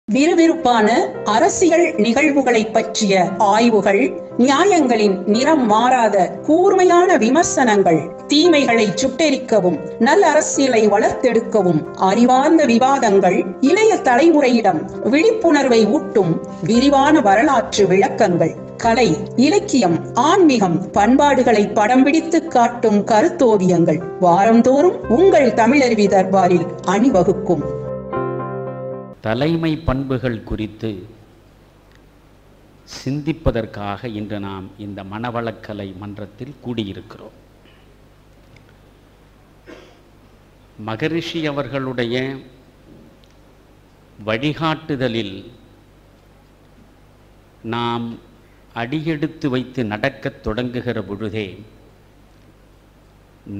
விறுவிறுப்பான அரசியல் நிகழ்வுகளை பற்றிய ஆய்வுகள், நியாயங்களின் நிறம் மாறாத கூர்மையான விமர்சனங்கள், தீமைகளை சுட்டெரிக்கவும் நல்ல அரசியலை வளர்த்தெடுக்கவும் அறிவார்ந்த விவாதங்கள், இளைய தலைமுறையிடம் விழிப்புணர்வை ஊட்டும் விரிவான வரலாற்று விளக்கங்கள், கலை, இலக்கியம், ஆன்மீகம், பண்பாடுகளை படம் பிடித்து காட்டும் கருத்தோவியங்கள் வாரந்தோறும் உங்கள் தமிழருவி தர்பாரில் அணிவகுக்கும். தலைமை பண்புகள் குறித்து சிந்திப்பதற்காக இன்று நாம் இந்த மனவளக்கலை மன்றத்தில் கூடியிருக்கிறோம். மகரிஷி அவர்களுடைய வழிகாட்டுதலில் நாம் அடியெடுத்து வைத்து நடக்கத் தொடங்குகிற பொழுதே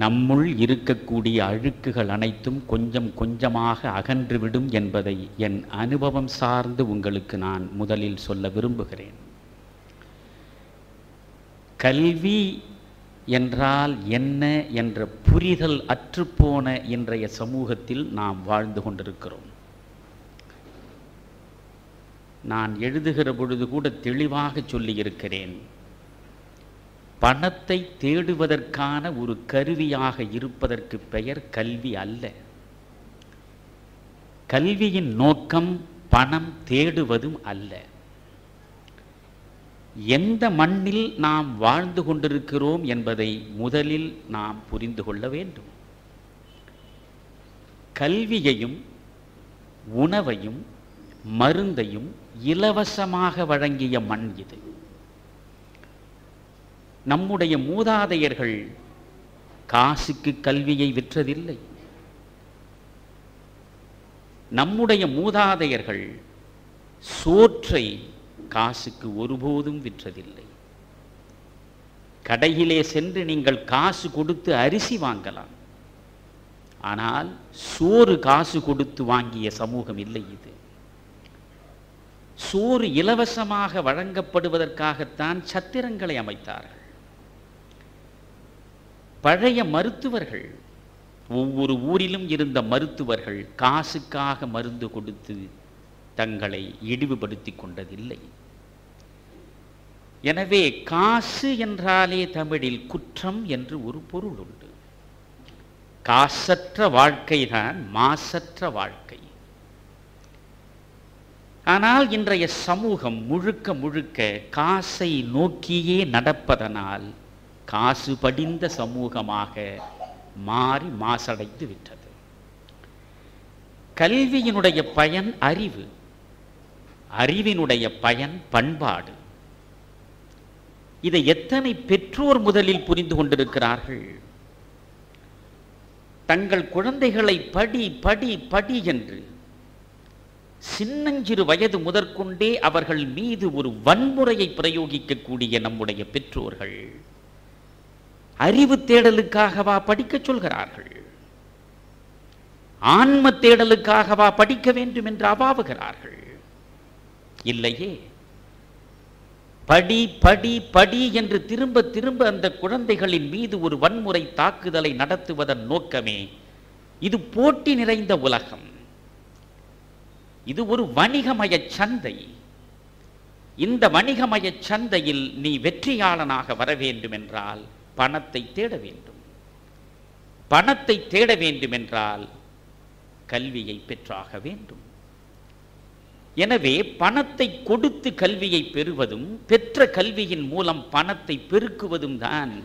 நம்முள் இருக்கக்கூடிய அழுக்குகள் அனைத்தும் கொஞ்சம் கொஞ்சமாக அகன்றுவிடும் என்பதை என் அனுபவம் சார்ந்து உங்களுக்கு நான் முதலில் சொல்ல விரும்புகிறேன். கல்வி என்றால் என்ன என்ற புரிதல் அற்றுப்போன இன்றைய சமூகத்தில் நாம் வாழ்ந்து கொண்டிருக்கிறோம். நான் எழுதுகிற பொழுது கூட தெளிவாக சொல்லியிருக்கிறேன், பணத்தை தேடுவதற்கான ஒரு கருவியாக இருப்பதற்கு பெயர் கல்வி அல்ல. கல்வியின் நோக்கம் பணம் தேடுவதும் அல்ல. எந்த மண்ணில் நாம் வாழ்ந்து கொண்டிருக்கிறோம் என்பதை முதலில் நாம் புரிந்து கொள்ள வேண்டும். கல்வியையும் உணவையும் மருந்தையும் இலவசமாக வழங்கிய மண் இது. நம்முடைய மூதாதையர்கள் காசுக்கு கல்வியை விற்றதில்லை. நம்முடைய மூதாதையர்கள் சோற்றை காசுக்கு ஒருபோதும் விற்றதில்லை. கடையிலே சென்று நீங்கள் காசு கொடுத்து அரிசி வாங்கலாம், ஆனால் சோறு காசு கொடுத்து வாங்கிய சமூகம் இல்லை இது. சோறு இலவசமாக வழங்கப்படுவதற்காகத்தான் சத்திரங்களை அமைத்தார்கள். பழைய மருத்துவர்கள், ஒவ்வொரு ஊரிலும் இருந்த மருத்துவர்கள் காசுக்காக மருந்து கொடுத்து தங்களை இழிவுபடுத்தி கொண்டதில்லை. எனவே காசு என்றாலே தமிழில் குற்றம் என்று ஒரு பொருள் உண்டு. காசற்ற வாழ்க்கைதான் மாசற்ற வாழ்க்கை. ஆனால் இன்றைய சமூகம் முழுக்க முழுக்க காசை நோக்கியே நடப்பதனால் காசு படிந்த சமூகமாக மாறி மாசடைந்து விட்டது. கல்வியினுடைய பயன் அறிவு, அறிவினுடைய பயன் பண்பாடு. இதை எத்தனை பெற்றோர் முதலில் புரிந்து கொண்டிருக்கிறார்கள்? தங்கள் குழந்தைகளை படி படி படி என்று சின்னஞ்சிறு வயது முதற்கொண்டே அவர்கள் மீது ஒரு வன்முறையை பிரயோகிக்கக்கூடிய நம்முடைய பெற்றோர்கள் அறிவு தேடலுக்காகவா படிக்க சொல்கிறார்கள்? ஆன்ம தேடலுக்காகவா படிக்க வேண்டும் என்று அவாவுகிறார்கள்? இல்லையே. படி படி படி என்று திரும்ப திரும்ப அந்த குழந்தைகளின் மீது ஒரு வன்முறை தாக்குதலை நடத்துவதன் நோக்கமே இது போட்டி நிறைந்த உலகம். இது ஒரு வணிகமய சந்தை. இந்த வணிகமய சந்தையில் நீ வெற்றியாளனாக வர வேண்டும் என்றால் பணத்தை தேட வேண்டும். பணத்தை தேட வேண்டும் என்றால் கல்வியை பெற்றாக வேண்டும். எனவே பணத்தை கொடுத்து கல்வியை பெறுவதும் பெற்ற கல்வியின் மூலம் பணத்தை பெருக்குவதும் தான்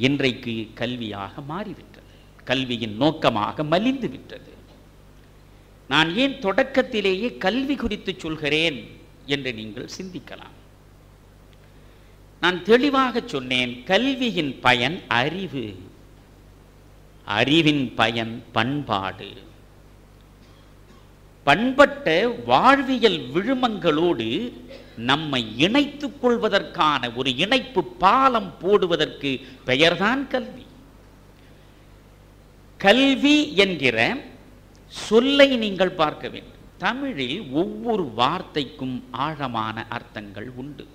இன்றைக்கு கல்வியாக மாறிவிட்டது. கல்வியின் நோக்கமாக மலிந்து விட்டது. நான் ஏன் தொடக்கத்திலேயே கல்வி குறித்து சொல்கிறேன் என்று நீங்கள் சிந்திக்கலாம். நான் தெளிவாக சொன்னேன், கல்வியின் பயன் அறிவு, அறிவின் பயன் பண்பாடு. பண்பட்ட வாழ்வியல் விழுமங்களோடு நம்மை இணைத்துக் கொள்வதற்கான ஒரு இணைப்பு பாலம் போடுவதற்கு பெயர்தான் கல்வி. கல்வி என்கிற சொல்லை நீங்கள் பார்க்க வேண்டும். தமிழில் ஒவ்வொரு வார்த்தைக்கும் ஆழமான அர்த்தங்கள் உண்டு.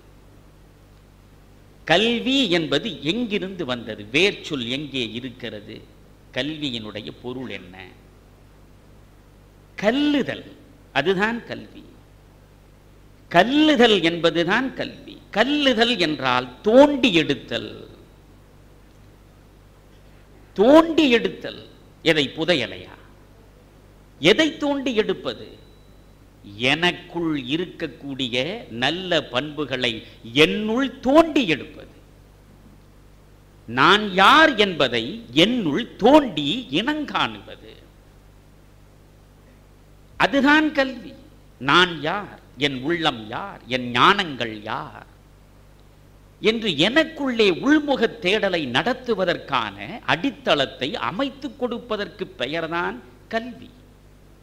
கல்வி என்பது எங்கிருந்து வந்தது? வேர்ச்சொல் எங்கே இருக்கிறது? கல்வியினுடைய பொருள் என்ன? கல்லுதல், அதுதான் கல்வி. கல்லுதல் என்பதுதான் கல்வி. கல்லுதல் என்றால் தோண்டி எடுத்தல். தோண்டி எடுத்தல். எதை? புதையலையா? எதை தோண்டி எடுப்பது? எனக்குள் இருக்கக்கூடிய நல்ல பண்புகளை என்னுள் தோண்டி எடுப்பது. நான் யார் என்பதை என்னுள் தோண்டி இனங்காணுவது. அதுதான் கல்வி. நான் யார், என் உள்ளம் யார், என் ஞானங்கள் யார் என்று எனக்குள்ளே உள்முக தேடலை நடத்துவதற்கான அடித்தளத்தை அமைத்துக் கொடுப்பதற்கு பெயர்தான் கல்வி.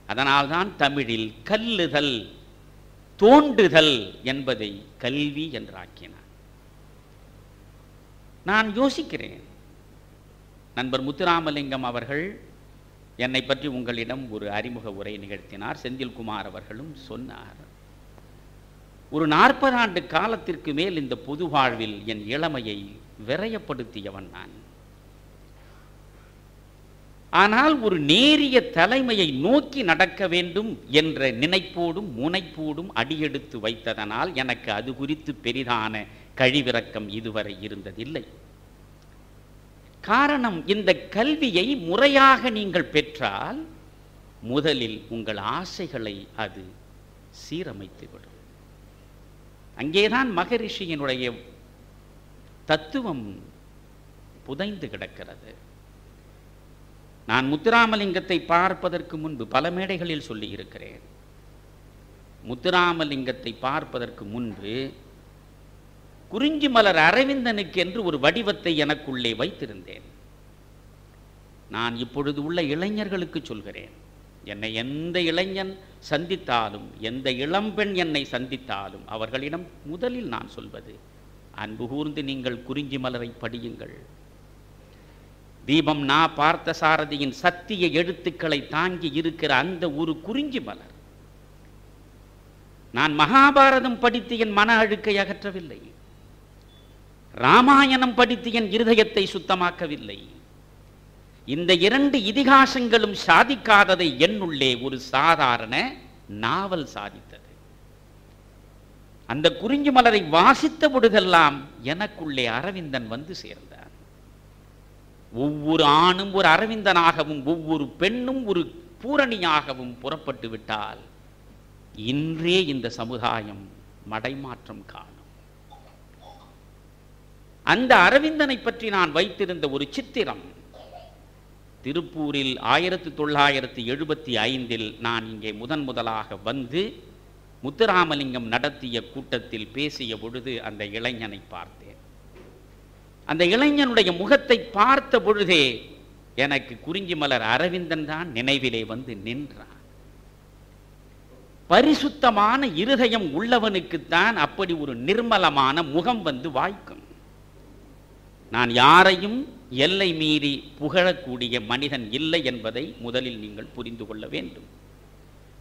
அதனால்தான் தமிழில் கல்லுதல், தோண்டுதல் என்பதை கல்வி என்றாக்கினார். நான் யோசிக்கிறேன், நண்பர் முத்துராமலிங்கம் அவர்கள் என்னை பற்றி உங்களிடம் ஒரு அறிமுக உரை நிகழ்த்தினார். செந்தில்குமார் அவர்களும் சொன்னார். ஒரு 40 ஆண்டு காலத்திற்கு மேல் இந்த பொது வாழ்வில் என் இளமையை விரயப்படுத்தியவன் நான். ஆனால் ஒரு நேரிய தலைமையை நோக்கி நடக்க வேண்டும் என்ற நினைப்போடும் முனைப்போடும் அடியெடுத்து வைத்ததனால் எனக்கு அது குறித்து பெரிதான கழிவிறக்கம் இதுவரை இருந்ததில்லை. காரணம், இந்த கல்வியை முறையாக நீங்கள் பெற்றால் முதலில் உங்கள் ஆசைகளை அது சீரமைத்துவிடும். அங்கேதான் மகரிஷியினுடைய தத்துவம் புதைந்து கிடக்கிறது. நான் முத்துராமலிங்கத்தை பார்ப்பதற்கு முன்பு பல மேடைகளில் சொல்லி இருக்கிறேன். முத்துராமலிங்கத்தை பார்ப்பதற்கு முன்பு குறிஞ்சி மலர் அரவிந்தனுக்கு என்று ஒரு வடிவத்தை எனக்குள்ளே வைத்திருந்தேன். நான் இப்பொழுது உள்ள இளைஞர்களுக்கு சொல்கிறேன், என்னை எந்த இளைஞன் சந்தித்தாலும், எந்த இளம்பெண் என்னை சந்தித்தாலும் அவர்களிடம் முதலில் நான் சொல்வது, அன்பு கூர்ந்து நீங்கள் குறிஞ்சி மலரை படியுங்கள். தீபம் நா பார்த்த சாரதியின் சத்திய எழுத்துக்களை தாங்கி இருக்கிற அந்த ஒரு குறிஞ்சி மலர். நான் மகாபாரதம் படித்து என் மன அழுக்கை அகற்றவில்லை. ராமாயணம் படித்து என் இருதயத்தை சுத்தமாக்கவில்லை. இந்த 2 இதிகாசங்களும் சாதிக்காததை என்னுள்ளே ஒரு சாதாரண நாவல் சாதித்தது. அந்த குறிஞ்சி மலரை வாசித்த பொழுதெல்லாம் எனக்குள்ளே அரவிந்தன் வந்து சேர்ந்தார். ஒவ்வொரு ஆணும் ஒரு அரவிந்தனாகவும் ஒவ்வொரு பெண்ணும் ஒரு பூரணியாகவும் புறப்பட்டு விட்டால் இன்றே இந்த சமுதாயம் மடைமாற்றம் காணும். அந்த அரவிந்தனை பற்றி நான் வைத்திருந்த ஒரு சித்திரம் திருப்பூரில் 1975 நான் இங்கே முதலாக வந்து முத்துராமலிங்கம் நடத்திய கூட்டத்தில் பேசிய பொழுது அந்த இளைஞனை பார்த்தேன். அந்த இளைஞனுடைய முகத்தை பார்த்த பொழுதே எனக்கு குறிஞ்சி மலர் அரவிந்தன் தான் நினைவிலே வந்து நின்றான். பரிசுத்தமான இருதயம் உள்ளவனுக்குத்தான் அப்படி ஒரு நிர்மலமான முகம் வந்து வாய்க்கும். நான் யாரையும் எல்லை மீறி புகழக்கூடிய மனிதன் இல்லை என்பதை முதலில் நீங்கள் புரிந்து கொள்ள வேண்டும்.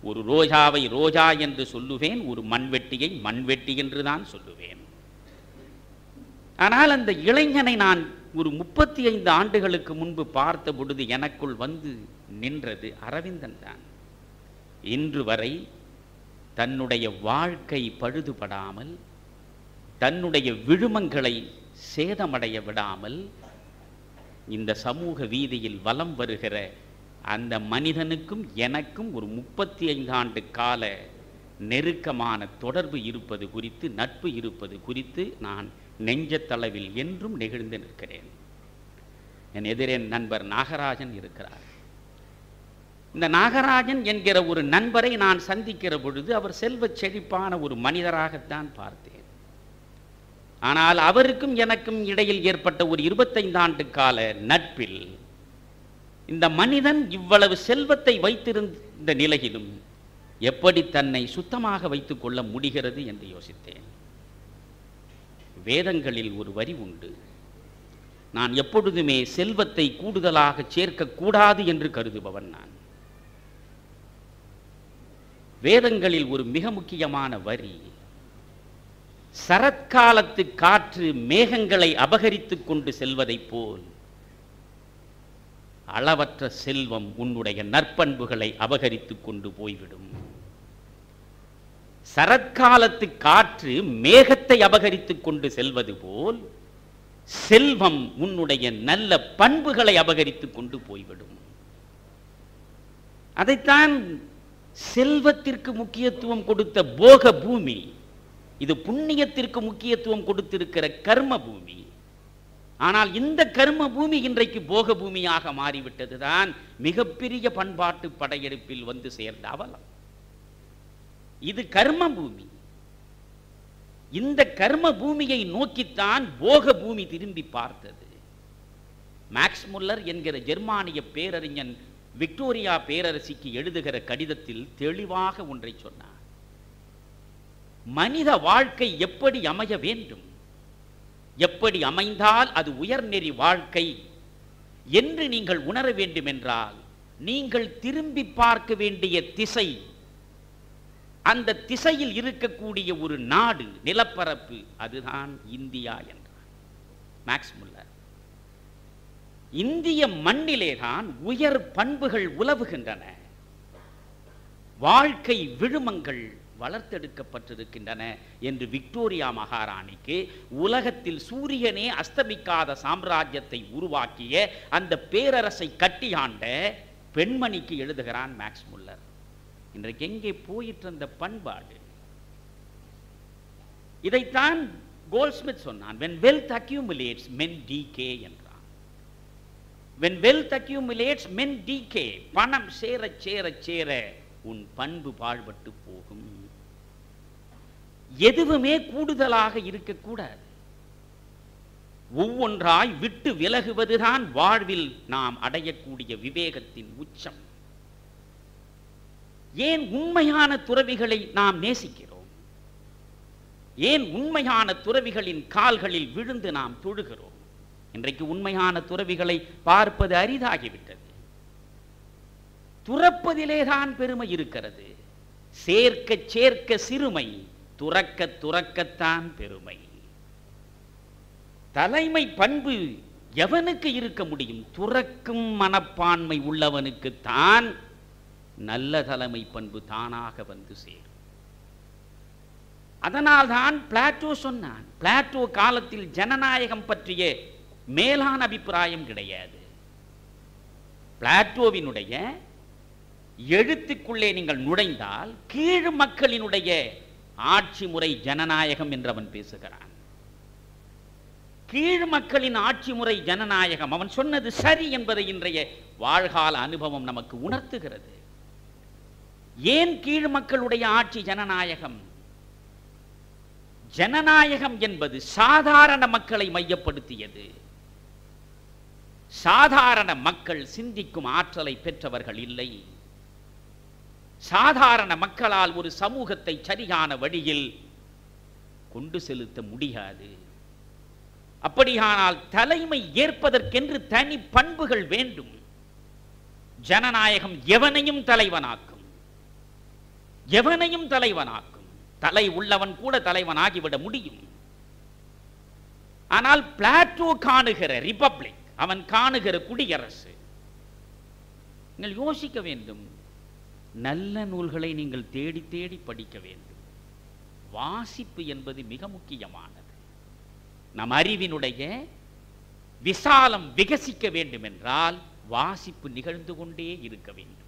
ஒரு ரோஜாவை ரோஜா என்று சொல்லுவேன், ஒரு மண்வெட்டியை மண்வெட்டி என்று தான் சொல்லுவேன். ஆனால் அந்த இளைஞனை நான் ஒரு 35 ஆண்டுகளுக்கு முன்பு பார்த்த பொழுது எனக்குள் வந்து நின்றது அரவிந்தன் தான். இன்று வரை தன்னுடைய வாழ்க்கை பழுதுபடாமல், தன்னுடைய விழுமங்களை சேதமடைய விடாமல் இந்த சமூக வீதியில் வலம் வருகிற அந்த மனிதனுக்கும் எனக்கும் ஒரு 35 ஆண்டு கால நெருக்கமான தொடர்பு இருப்பது குறித்து, நட்பு இருப்பது குறித்து நான் நெஞ்சத்தளவில் என்றும் நெகிழ்ந்து நிற்கிறேன். என் எதிரே நண்பர் நாகராஜன் இருக்கிறார். இந்த நாகராஜன் என்கிற ஒரு நண்பரை நான் சந்திக்கிற பொழுது அவர் செல்வச் செழிப்பான ஒரு மனிதராகத்தான் பார்த்தேன். ஆனால் அவருக்கும் எனக்கும் இடையில் ஏற்பட்ட ஒரு 25 ஆண்டு கால நட்பில் இந்த மனிதன் இவ்வளவு செல்வத்தை வைத்திருந்த நிலையிலும் எப்படி தன்னை சுத்தமாக வைத்துக் கொள்ள முடிகிறது என்று யோசித்தேன். வேதங்களில் ஒரு வரி உண்டு, நான் எப்பொழுதுமே செல்வத்தை கூடுதலாக சேர்க்கக்கூடாது என்று கருதுபவன் நான். வேதங்களில் ஒரு மிக முக்கியமான வரி, சரத்காலத்து காற்று மேகங்களை அபகரித்துக் கொண்டு செல்வதைப் போல் அளவற்ற செல்வம் உன்னுடைய நற்பண்புகளை அபகரித்துக் கொண்டு போய்விடும். சரத்காலத்து காற்று மேகத்தை அபகரித்துக் கொண்டு செல்வது போல் செல்வம் உன்னுடைய நல்ல பண்புகளை அபகரித்துக் கொண்டு போய்விடும். அதைத்தான் செல்வத்திற்கு முக்கியத்துவம் கொடுத்த போக பூமி, இது புண்ணியத்திற்கு முக்கியத்துவம் கொடுத்திருக்கிற கர்ம பூமி. ஆனால் இந்த கர்ம பூமி இன்றைக்கு போக பூமியாக மாறிவிட்டதுதான் மிகப்பெரிய பண்பாட்டு படையெடுப்பில் வந்து சேர்ந்த அவலம். இது கர்ம பூமி. இந்த கர்ம பூமியை நோக்கித்தான் போக பூமி திரும்பி பார்த்தது. மேக்ஸ் முல்லர் என்கிற ஜெர்மானிய பேரறிஞன் விக்டோரியா பேரரசிக்கு எழுதுகிற கடிதத்தில் தெளிவாக ஒன்றை சொன்னார். மனித வாழ்க்கை எப்படி அமைய வேண்டும், எப்படி அமைந்தால் அது உயர்நெறி வாழ்க்கை என்று நீங்கள் உணர வேண்டும் என்றால் நீங்கள் திரும்பி பார்க்க வேண்டிய திசை, அந்த திசையில் இருக்கக்கூடிய ஒரு நாடு, நிலப்பரப்பு, அதுதான் இந்தியா என்றார் மேக்ஸ் முல்லர். இந்திய மண்ணிலேதான் உயர் பண்புகள் உலவுகின்றன, வாழ்க்கை விழுமங்கள் வளர்த்தெடுக்கப்பட்டிருக்கின்றன என்று விக்டோரியா மகாராணிக்கு உலகத்தில் சூரியனே அஸ்தமிக்காத சாம்ராஜ்யத்தை உருவாக்கிய அந்த பேரரசை கட்டியாண்ட பெண்மணிக்கு எழுதுகிறான் மேக்ஸ் முல்லர். இன்றைக்கு எங்கே போயிட்டு அந்த பண்பாடு? இதைத்தான் கோல்ட்ஸ்மித் சொன்னான், when wealth accumulates men decay என்றான். when wealth accumulates men decay, பணம் சேர சேர சேர உன் பண்பு பாழ்பட்டு போகும். எதுவுமே கூடுதலாக இருக்கக்கூடாது, ஒவ்வொன்றாய் விட்டு விலகுவதுதான் வாழ்வில் நாம் அடையக்கூடிய விவேகத்தின் உச்சம். ஏன் உண்மையான துறவிகளை நாம் நேசிக்கிறோம்? ஏன் உண்மையான துறவிகளின் கால்களில் விழுந்து நாம் தொழுகிறோம்? இன்றைக்கு உண்மையான துறவிகளை பார்ப்பது அரிதாகிவிட்டது. துறப்பதிலேதான் பெருமை இருக்கிறது. சேர்க்க சேர்க்க சிறுமை, துறக்க துறக்கத்தான் பெருமை. தலைமை பண்பு எவனுக்கு இருக்க முடியும்? துறக்கும் மனப்பான்மை உள்ளவனுக்குத்தான் நல்ல தலைமை பண்பு தானாக வந்து சேரும். அதனால்தான் பிளாட்டோ சொன்னான், பிளாட்டோ காலத்தில் ஜனநாயகம் பற்றிய மேலான அபிப்பிராயம் கிடையாது. பிளாட்டோவினுடைய எழுத்துக்குள்ளே நீங்கள் நுழைந்தால் கீழ் மக்களினுடைய ஆட்சி முறை ஜனநாயகம் என்று அவன் பேசுகிறான். கீழ் மக்களின் ஆட்சி முறை ஜனநாயகம், அவன் சொன்னது சரி என்பதை இன்றைய வாழ்கால அனுபவம் நமக்கு உணர்த்துகிறது. ஏன் கீழ் மக்களுடைய ஆட்சி ஜனநாயகம்? ஜனநாயகம் என்பது சாதாரண மக்களை மையப்படுத்தியது. சாதாரண மக்கள் சிந்திக்கும் ஆற்றலை பெற்றவர்கள் இல்லை. சாதாரண மக்களால் ஒரு சமூகத்தை சரியான வழியில் கொண்டு செலுத்த முடியாது. அப்படியானால் தலைமை ஏற்பதற்கென்று தனி பண்புகள் வேண்டும். ஜனநாயகம் எவனையும் தலைவனாக்கும், எவனையும் தலைவனாக்கும். தலை உள்ளவன் கூட தலைவனாகிவிட முடியும். ஆனால் பிளாட்டோ காணுகிற ரிபப்ளிக், அவன் காணுகிற குடியரசு, நீங்கள் யோசிக்க வேண்டும். நல்ல நூல்களை நீங்கள் தேடி தேடி படிக்க வேண்டும். வாசிப்பு என்பது மிக முக்கியமானது. நம் அறிவினுடைய விசாலம் விகசிக்க வேண்டும் என்றால் வாசிப்பு நிகழ்ந்து கொண்டே இருக்க வேண்டும்.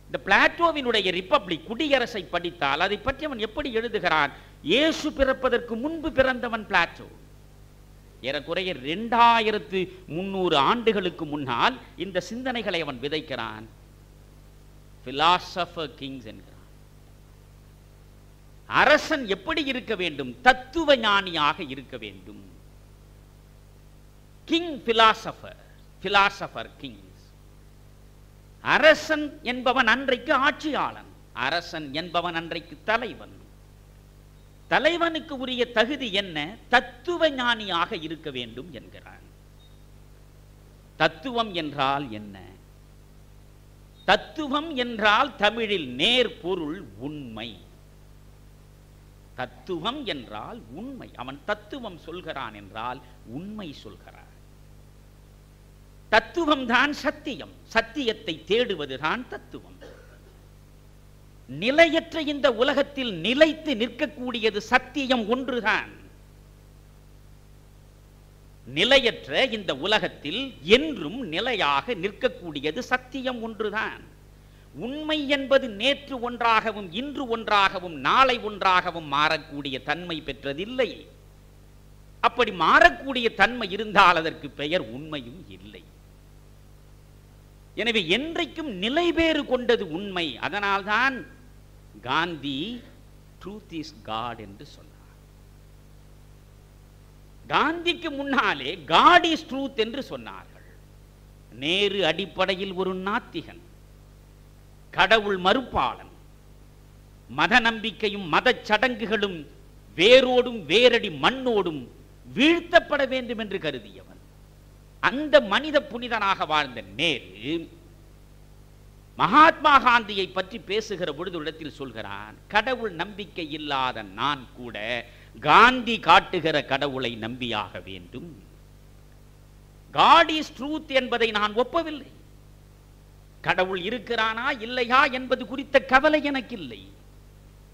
இந்த பிளாட்டோவினுடைய ரிபப்ளிக், குடியரசை படித்தால் அதை பற்றி அவன் எப்படி எழுதுகிறான்? இயேசு பிறப்பதற்கு முன்பு பிறந்தவன் பிளாட்டோ. ஏறக்குறைய 2300 ஆண்டுகளுக்கு முன்னால் இந்த சிந்தனைகளை அவன் விதைக்கிறான். பிலாசபர் கிங்ஸ் என்கிறான். அரசன் எப்படி இருக்க வேண்டும்? தத்துவ ஞானியாக இருக்க வேண்டும். King philosopher, philosopher Kings. அரசன் என்பவன் அன்றைக்கு ஆட்சியாளன், அரசன் என்பவன் அன்றைக்கு தலைவன். தலைவனுக்கு உரிய தகுதி என்ன? தத்துவ ஞானியாக இருக்க வேண்டும் என்கிறான். தத்துவம் என்றால் என்ன? தத்துவம் என்றால் தமிழில் நேர் பொருள் உண்மை. தத்துவம் என்றால் உண்மை. அவன் தத்துவம் சொல்கிறான் என்றால் உண்மை சொல்கிறான். தத்துவம் தான் சத்தியம். சத்தியத்தை தேடுவதுதான் தத்துவம். நிலையற்ற இந்த உலகத்தில் நிலைத்து நிற்கக்கூடியது சத்தியம் ஒன்றுதான். நிலையற்ற இந்த உலகத்தில் என்றும் நிலையாக நிற்கக்கூடியது சத்தியம் ஒன்றுதான். உண்மை என்பது நேற்று ஒன்றாகவும் இன்று ஒன்றாகவும் நாளை ஒன்றாகவும் மாறக்கூடிய தன்மை பெற்றதில்லை. அப்படி மாறக்கூடிய தன்மை இருந்தால் அதற்கு பெயர் உண்மையும் இல்லை. எனவே என்றைக்கும் நிலை பேறு கொண்டது உண்மை. அதனால்தான் காந்தி ட்ரூத் இஸ் காட் என்று சொன்னார். காந்திக்கு முன்னாலே காட் இஸ் ட்ரூத் என்று சொன்னார்கள். நேரு அடிப்படையில் ஒரு நாத்திகன், கடவுள் மறுப்பாளன், மத நம்பிக்கையும் மத சடங்குகளும் வேரோடும் வேரடி மண்ணோடும் வீழ்த்தப்பட வேண்டும் என்று கருதியவன். அந்த மனித புனிதனாக வாழ்ந்த நேரு மகாத்மா காந்தியை பற்றி பேசுகிற பொழுது இடத்தில் சொல்கிறான், கடவுள் நம்பிக்கை இல்லாத நான் கூட காந்தி காட்டுகிற கடவுளை நம்பியாக வேண்டும். காட் இஸ் ட்ரூத் என்பதை நான் ஒப்பவில்லை. கடவுள் இருக்கிறானா இல்லையா என்பது குறித்த கவலை எனக்கு இல்லை.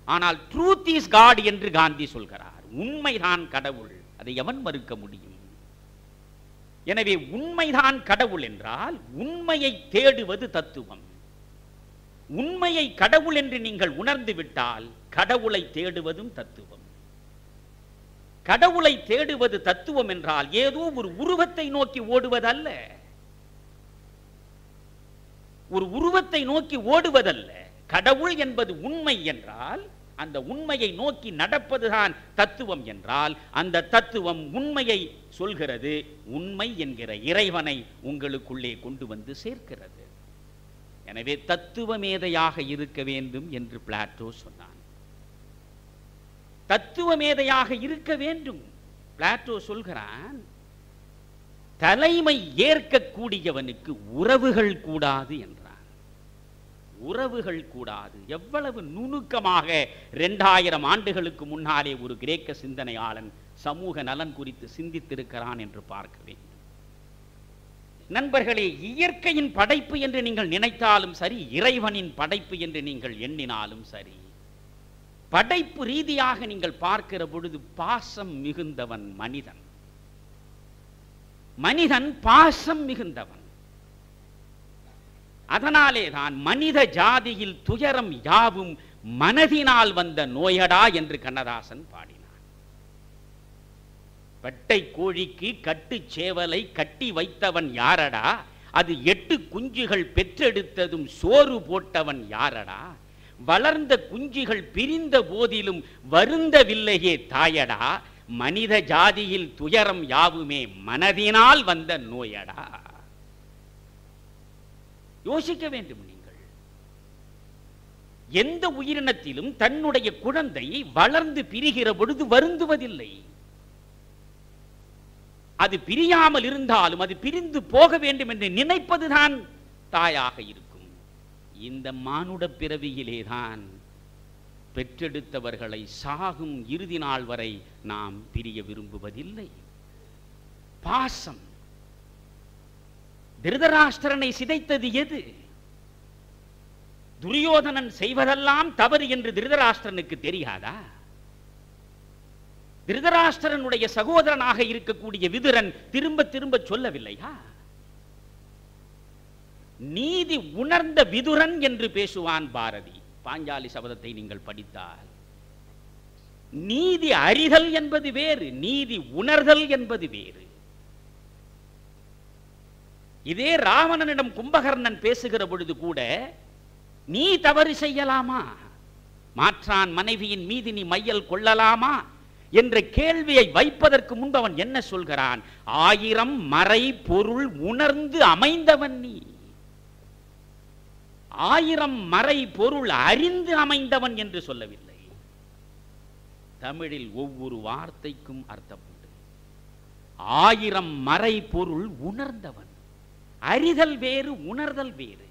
ஆனால் ட்ரூத் இஸ் காட் என்று காந்தி சொல்கிறார். உண்மைதான் கடவுள், அதை எவன் மறுக்க முடியும்? எனவே உண்மைதான் கடவுள் என்றால் உண்மையை தேடுவது தத்துவம். உண்மையை கடவுள் என்று நீங்கள் உணர்ந்து விட்டால் கடவுளை தேடுவதும் தத்துவம். கடவுளை தேடுவது தத்துவம் என்றால் ஏதோ ஒரு உருவத்தை நோக்கி ஓடுவதல்ல, ஒரு உருவத்தை நோக்கி ஓடுவதல்ல. கடவுள் என்பது உண்மை என்றால் அந்த உண்மையை நோக்கி நடப்பதுதான் தத்துவம் என்றால் அந்த தத்துவம் உண்மையை சொல்கிறது. உண்மை என்கிற இறைவனை உங்களுக்குள்ளே கொண்டு வந்து சேர்க்கிறது. எனவே தத்துவ மேதையாக இருக்க வேண்டும் என்று பிளாட்டோ சொன்னான். தத்துவ மேதையாக இருக்க வேண்டும். பிளாட்டோ சொல்கிறான், தலைமை ஏற்கக்கூடியவனுக்கு உறவுகள் கூடாது என்றான். உறவுகள் கூடாது. எவ்வளவு நுணுக்கமாக 2000 ஆண்டுகளுக்கு முன்னாலே ஒரு கிரேக்க சிந்தனையாளன் சமூக நலன் குறித்து சிந்தித்திருக்கிறான் என்று பார்க்க வேண்டும். நண்பர்களே, இயற்கையின் படைப்பு என்று நீங்கள் நினைத்தாலும் சரி, இறைவனின் படைப்பு என்று நீங்கள் எண்ணினாலும் சரி, படைப்பு ரீதியாக நீங்கள் பார்க்கிற பொழுது பாசம் மிகுந்தவன் மனிதன். மனிதன் பாசம் மிகுந்தவன். அதனாலே தான் மனித ஜாதியில் துயரம் யாவும் மனதினால் வந்த நோயடா என்று கண்ணதாசன் பாடினார். வெட்டை கோழிக்கு கட்டு சேவலை கட்டி வைத்தவன் யாரடா? அது 8 குஞ்சுகள் பெற்றெடுத்ததும் சோறு போட்டவன் யாரடா? வளர்ந்த குஞ்சுகள் பிரிந்த போதிலும் வருந்தவில்லையே தாயடா. மனித ஜாதியில் துயரம் யாவுமே மனதினால் வந்த நோயடா. யோசிக்க வேண்டும். நீங்கள் எந்த உயிரினத்திலும் தன்னுடைய குழந்தை வளர்ந்து பிரிகிற பொழுது வருந்துவதில்லை. அது பிரியாமல் இருந்தாலும் அது பிரிந்து போக வேண்டும் என்று நினைப்பதுதான் தாயாக இருக்கும். இந்த மானுட பிறவியிலேதான் பெற்றெடுத்தவர்களை சாகும் இறுதி நாள் வரை நாம் பிரிய விரும்புவதில்லை. பாசம். திருதராஷ்டிரனை சிதைத்தது எது? துரியோதனன் செய்வதெல்லாம் தவறு என்று திருதராஷ்டிரனுக்கு தெரியாதா? திருதராஷ்டிரனுடைய சகோதரனாக இருக்கக்கூடிய விதுரன் திரும்ப திரும்ப சொல்லவில்லையா? நீதி உணர்ந்த விதுரன் என்று பேசுவான் பாரதி. பாஞ்சாலி சபதத்தை நீங்கள் படித்தால் நீதி அறிதல் என்பது வேறு, நீதி உணர்தல் என்பது வேறு. இதே ராவணனிடம் கும்பகர்ணன் பேசுகிற பொழுது கூட நீ தவறு செய்யலாமா, மாற்றான் மனைவியின் மீது நீ மையல் கொள்ளலாமா என்ற கேள்வியை வைப்பதற்கு முன்பு அவன் என்ன சொல்கிறான்? 1000 மறை பொருள் உணர்ந்து அமைந்தவன் நீ. 1000 மறை பொருள் அறிந்து அமைந்தவன் என்று சொல்லவில்லை. தமிழில் ஒவ்வொரு வார்த்தைக்கும் அர்த்தம் உண்டு. 1000 மறை பொருள் உணர்ந்தவன். அறிதல் வேறு, உணர்தல் வேறு.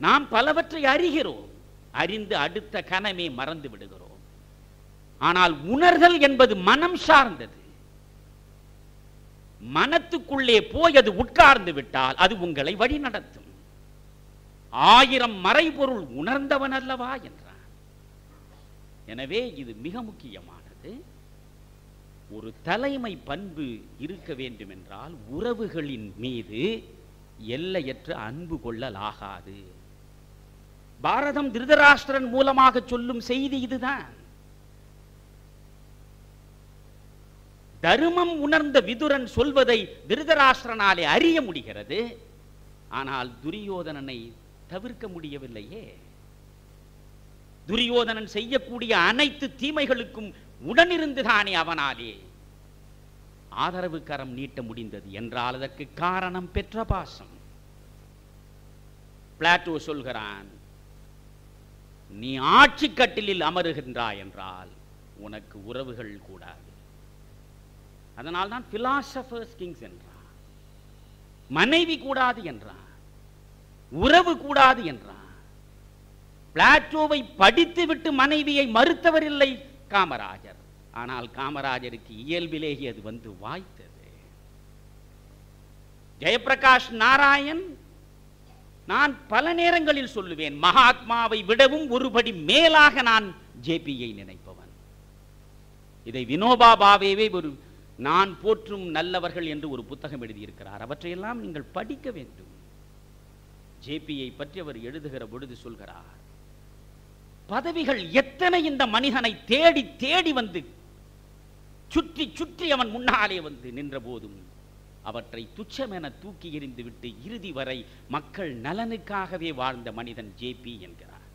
நாம் பலவற்றை அறிகிறோம், அறிந்து அடுத்த கணமே மறந்து விடுகிறோம். ஆனால் உணர்தல் என்பது மனம் சார்ந்தது. மனத்துக்குள்ளே போய் அது உட்கார்ந்து விட்டால் அது உங்களை வழி நடத்தும். 1000 மறைபொருள் உணர்ந்தவன் அல்லவா என்றான். எனவே இது மிக முக்கியமானது. ஒரு தலைமை பண்பு இருக்க வேண்டும் என்றால் உறவுகளின் மீது எல்லையற்ற அன்பு கொள்ளலாகாது. பாரதம் திருதராஷ்டிரன் மூலமாக சொல்லும் செய்தி இதுதான். தர்மம் உணர்ந்த விதுரன் சொல்வதை திருதராஷ்டிரனாலே அறிய முடிகிறது. ஆனால் துரியோதனனை தவிர்க்க முடியவில்லையே. துரியோதனன் செய்யக்கூடிய அனைத்து தீமைகளுக்கும் உடனிருந்துதானே அவனாலே ஆதரவு கரம் நீட்ட முடிந்தது என்றால் அதற்கு காரணம் பெற்ற பாசம். பிளாட்டோ சொல்கிறான், நீ ஆட்சி கட்டிலில் அமருகின்றாய் என்றால் உனக்கு உறவுகள் கூடாது. அதனால் தான் பிலாசபர்ஸ் கிங்ஸ் என்றான். மனைவி கூடாது என்றான், உறவு கூடாது என்றான். பிளாட்டோவை படித்துவிட்டு மனைவியை மறுத்தவர் இல்லை காமராஜர். ஆனால் காமராஜருக்கு இயல்பிலேயே அது வந்து வாய்த்தது. ஜெயப்பிரகாஷ் நாராயண், நான் பல நேரங்களில் சொல்லுவேன், மகாத்மாவை விடவும் ஒருபடி மேலாக நான் ஜேபியை நினைப்பவன். இதை வினோபா பாவேவே ஒரு நான் போற்றும் நல்லவர்கள் என்று ஒரு புத்தகம் எழுதியிருக்கிறார். அவற்றையெல்லாம் நீங்கள் படிக்க வேண்டும். ஜேபியை பற்றி அவர் எழுதுகிற பொழுது சொல்கிறார், பதவிகள் எத்தனை இந்த மனிதனை தேடி தேடி வந்து சுற்றி சுற்றி அவன் முன்னாலே வந்து நின்ற போதும் அவற்றை துச்சமென தூக்கி எறிந்து விட்டு இறுதி வரை மக்கள் நலனுக்காகவே வாழ்ந்த மனிதன் ஜேபி என்கிறார்.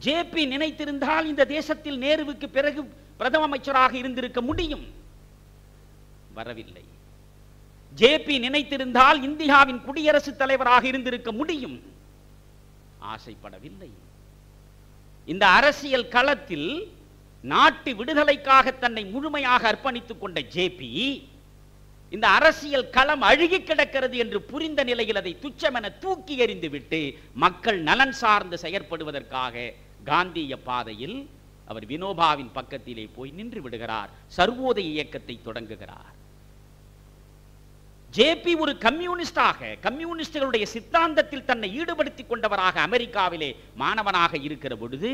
ஜேபி நினைத்திருந்தால் இந்த தேசத்தில் நேருவுக்கு பிறகு பிரதம அமைச்சராக இருந்திருக்க முடியும். வரவில்லை. ஜேபி நினைத்திருந்தால் இந்தியாவின் குடியரசுத் தலைவராக இருந்திருக்க முடியும். ஆசைப்படவில்லை. இந்த அரசியல் களத்தில் நாட்டு விடுதலைக்காக தன்னை முழுமையாக அர்ப்பணித்துக் கொண்ட ஜேபி இந்த அரசியல் களம் அழுகி கிடக்கிறது என்று புரிந்த நிலையில் அதை துச்சமென தூக்கி எறிந்துவிட்டு மக்கள் நலன் சார்ந்து செயற்படுவதற்காக காந்திய பாதையில் அவர் வினோபாவின் பக்கத்திலே போய் நின்று விடுகிறார். சர்வோதய இயக்கத்தை தொடங்குகிறார். ஜேபி ஒரு கம்யூனிஸ்டாக, கம்யூனிஸ்டுகளுடைய சித்தாந்தத்தில் தன்னை ஈடுபடுத்திக் கொண்டவராக அமெரிக்காவிலே மாணவனாக இருக்கிற பொழுது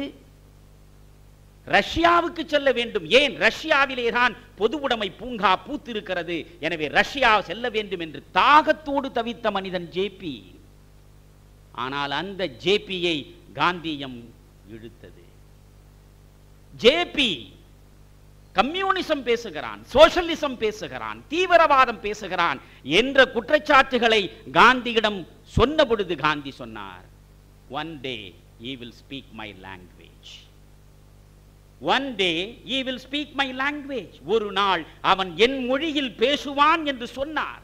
ரஷ்யாவுக்கு செல்ல வேண்டும். ஏன்? ரஷ்யாவிலே தான் பொது உடைமை பூங்கா பூத்திருக்கிறது, எனவே ரஷ்யா செல்ல வேண்டும் என்று தாகத்தோடு தவித்த மனிதன் ஜேபி. ஆனால் அந்த ஜேபியை காந்தியம் இழுத்தது. ஜேபி கம்யூனிசம் பேசுகிறான், சோஷலிசம் பேசுகிறான், தீவிரவாதம் பேசுகிறான் என்ற குற்றச்சாட்டுகளை காந்தியிடம் சொன்ன பொழுது காந்தி சொன்னார், one day he will speak my language. One day he will speak my language. ஒரு நாள் அவன் என் மொழியில் பேசுவான் என்று சொன்னார்.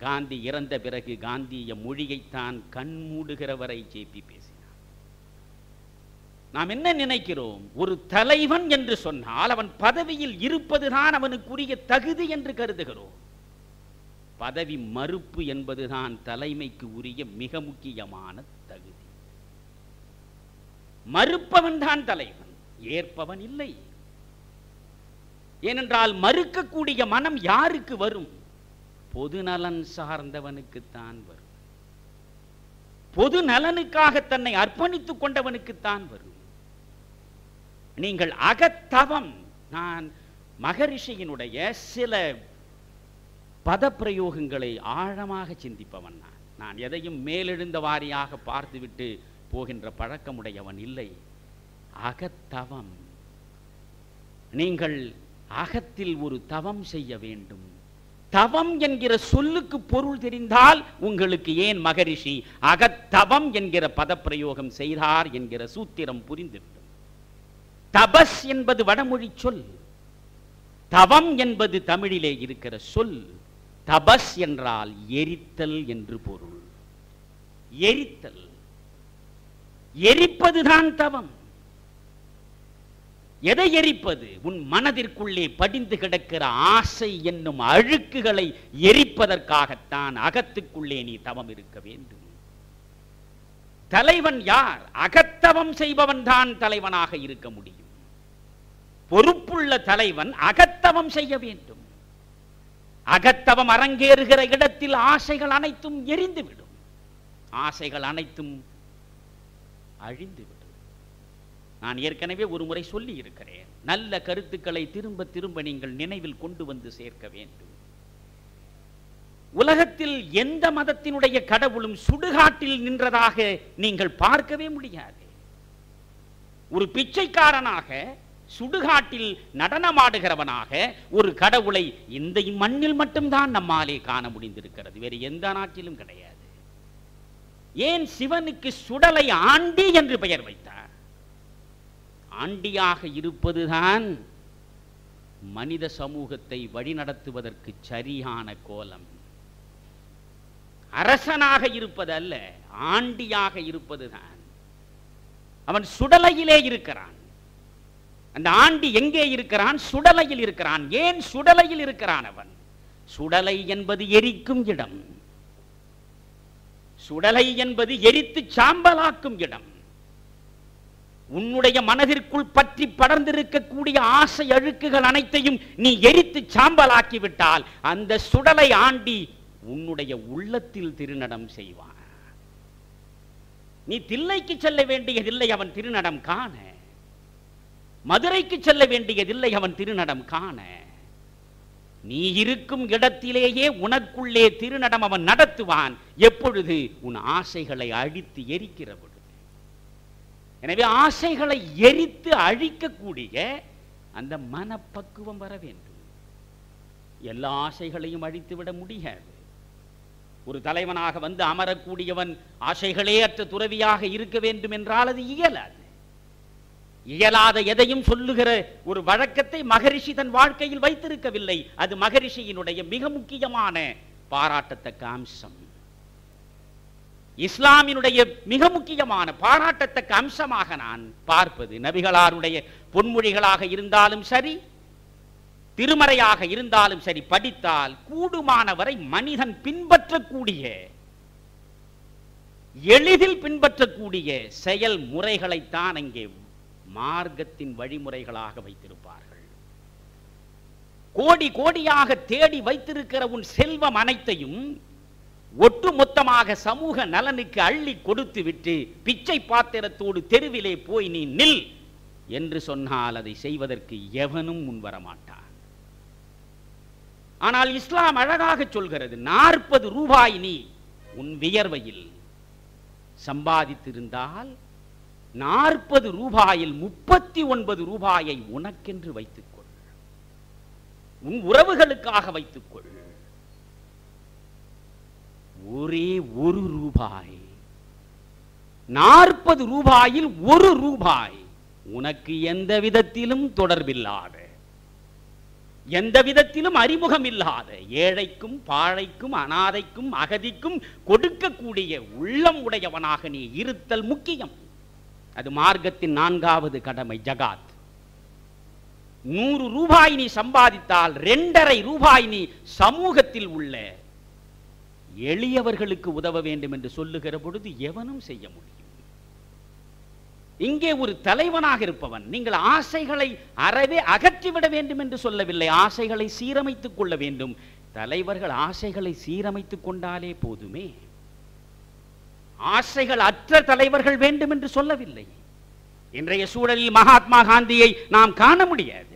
காந்தி இறந்த பிறகு காந்திய மொழியைத்தான் கண்மூடுகிற வரை ஜேபி பேசினார். நாம் என்ன நினைக்கிறோம்? ஒரு தலைவன் என்று சொன்னால் அவன் பதவியில் இருப்பதுதான் அவனுக்குரிய தகுதி என்று கருதுகிறோம். பதவி மறுப்பு என்பதுதான் தலைமைக்கு உரிய மிக முக்கியமான தகுதி. மறுப்பவன் தான் தலைவன், ஏற்பவன் இல்லை. ஏனென்றால் மறுக்கக்கூடிய மனம் யாருக்கு வரும்? பொது நலன் சார்ந்தவனுக்குத்தான் வரும். பொது நலனுக்காக தன்னை அர்ப்பணித்துக் கொண்டவனுக்குத்தான் வரும். நீங்கள் அகத்தவம், நான் மகரிஷியினுடைய சில பதப்பிரயோகங்களை ஆழமாக சிந்திப்பவன். நான் எதையும் மேலெழுந்த வாரியாக பார்த்துவிட்டு போகின்ற பழக்கமுடையவன் இல்லை. அகத்தவம், நீங்கள் அகத்தில் ஒரு தவம் செய்ய வேண்டும். தவம் என்கிற சொல்லுக்கு பொருள் தெரிந்தால் உங்களுக்கு ஏன் மகரிஷி அகத்தவம் என்கிற பதப்பிரயோகம் செய்தார் என்கிற சூத்திரம் புரிந்துவிடும். தபஸ் என்பது வடமொழி சொல், தவம் என்பது தமிழிலே இருக்கிற சொல். தபஸ் என்றால் எரித்தல் என்று பொருள். எரித்தல், எரிப்பதுதான் தவம். எதை எரிப்பது? உன் மனதிற்குள்ளே படிந்து கிடக்கிற ஆசை என்னும் அழுக்குகளை எரிப்பதற்காகத்தான் அகத்துக்குள்ளே நீ தவம் இருக்க வேண்டும். தலைவன் யார்? அகத்தவம் செய்பவன் தான் தலைவனாக இருக்க முடியும். பொறுப்புள்ள தலைவன் அகத்தவம் செய்ய வேண்டும். அகத்தவம் அரங்கேறுகிற இடத்தில் ஆசைகள் அனைத்தும் எரிந்துவிடும். ஆசைகள் அனைத்தும் அழிந்துவிடும். நான் ஏற்கனவே ஒரு முறை சொல்லி இருக்கிறேன், நல்ல கருத்துக்களை திரும்ப திரும்ப நீங்கள் நினைவில் கொண்டு வந்து சேர்க்க வேண்டும். உலகத்தில் எந்த மதத்தினுடைய கடவுளும் சுடுகாட்டில் நின்றதாக நீங்கள் பார்க்கவே முடியாது. ஒரு பிச்சைக்காரனாக, சுடுகாட்டில் நடனமாடுகிறவனாக ஒரு கடவுளை இந்த மண்ணில் மட்டும்தான் நம்மாலே காண முடிந்திருக்கிறது, வேறு எந்த நாட்டிலும் கிடையாது. ஏன் சிவனுக்கு சுடலை ஆண்டி என்று பெயர் வைத்தார்? ஆண்டியாக இருப்பதுதான் மனித சமூகத்தை வழிநடத்துவதற்கு சரியான கோலம். அரசனாக இருப்பது அல்ல, ஆண்டியாக இருப்பதுதான். அவன் சுடலையிலே இருக்கிறான். அந்த ஆண்டி எங்கே இருக்கிறான்? சுடலையில் இருக்கிறான். ஏன் சுடலையில் இருக்கிறான் அவன்? சுடலை என்பது எரிக்கும் இடம். சுடலை என்பது எரித்து சாம்பலாக்கும் இடம். உன்னுடைய மனதிற்குள் பற்றி படர்ந்திருக்கக்கூடிய ஆசை அழுக்குகள் அனைத்தையும் நீ எரித்து சாம்பலாக்கி விட்டால் அந்த சுடலை ஆண்டி உன்னுடைய உள்ளத்தில் திருநடம் செய்வான். நீ தில்லைக்கு செல்ல வேண்டியதில்லை அவன் திருநடம் காண, மதுரைக்கு செல்ல வேண்டியதில்லை அவன் திருநடம் காண. நீ இருக்கும் இடத்திலேயே உனக்குள்ளே திருநடம் அவன் நடத்துவான். எப்பொழுது? உன் ஆசைகளை அழித்து எரிக்கிற பொழுது. எனவே ஆசைகளை எரித்து அழிக்கக்கூடிய அந்த மனப்பக்குவம் வர வேண்டும். எல்லா ஆசைகளையும் அழித்து விட முடியாது. ஒரு தலைவனாக வந்து அமரக்கூடியவன் ஆசைகளே அற்ற துறவியாக இருக்க வேண்டும் என்றால் அது இயலாது. இயலாத எதையும் சொல்லுகிற ஒரு வழக்கத்தை மகரிஷி தன் வாழ்க்கையில் வைத்திருக்கவில்லை. அது மகரிஷியினுடைய மிக முக்கியமான பாராட்டத்தக்க அம்சம். இஸ்லாமினுடைய மிக முக்கியமான பாராட்டத்தக்க அம்சமாக நான் பார்ப்பது, நபிகளாருடைய பொன்மொழிகளாக இருந்தாலும் சரி, திருமறையாக இருந்தாலும் சரி, படித்தால் கூடுமானவரை மனிதன் பின்பற்றக்கூடிய, எளிதில் பின்பற்றக்கூடிய செயல் முறைகளைத்தான் அங்கே மார்க்கத்தின் வழிமுறைகளாக வைத்திருப்பார்கள். கோடி கோடியாக தேடி வைத்திருக்கிற உன் செல்வம் அனைத்தையும் ஒட்டுமொத்தமாக சமூக நலனுக்கு அள்ளி கொடுத்து விட்டு பிச்சை பாத்திரத்தோடு தெருவிலே போய் நீ நில் என்று சொன்னால் அதை செய்வதற்கு எவனும் முன்வரமாட்டான். ஆனால் இஸ்லாம் அழகாக சொல்கிறது, 40 ரூபாய் நீ உன் வியர்வையில் சம்பாதித்திருந்தால் 40 ரூபாயில் 39 ரூபாயை உனக்கென்று வைத்துக்கொள், உன் உறவுகளுக்காக வைத்துக்கொள். ஒரே 1 ரூபாய், 40 ரூபாயில் 1 ரூபாய் உனக்கு எந்த விதத்திலும் தொடர்பில்லாத, எந்த விதத்திலும் அறிமுகம் இல்லாத ஏழைக்கும் பாழைக்கும் அனாதைக்கும் அகதிக்கும் கொடுக்கக்கூடிய உள்ளம் உடையவனாக நீ இருத்தல் முக்கியம். அது மார்க்கத்தின் 4வது கடமை, ஜகாத். 100 ரூபாய் நீ சம்பாதித்தால் 2.5 ரூபாய் நீ சமூகத்தில் உள்ள எளியவர்களுக்கு உதவ வேண்டும் என்று சொல்லுகிற பொழுது எவனும் செய்ய முடியும். இங்கே ஒரு தலைவனாக இருப்பவன் நீங்கள் ஆசைகளை அறவே அகற்றிவிட வேண்டும் என்று சொல்லவில்லை, ஆசைகளை சீரமைத்துக் கொள்ள வேண்டும். தலைவர்கள் ஆசைகளை சீரமைத்துக் கொண்டாலே போதுமே, ஆசைகள் அற்ற தலைவர்கள் வேண்டும் என்று சொல்லவில்லை. இன்றைய சூழலில் மகாத்மா காந்தியை நாம் காண முடியாது.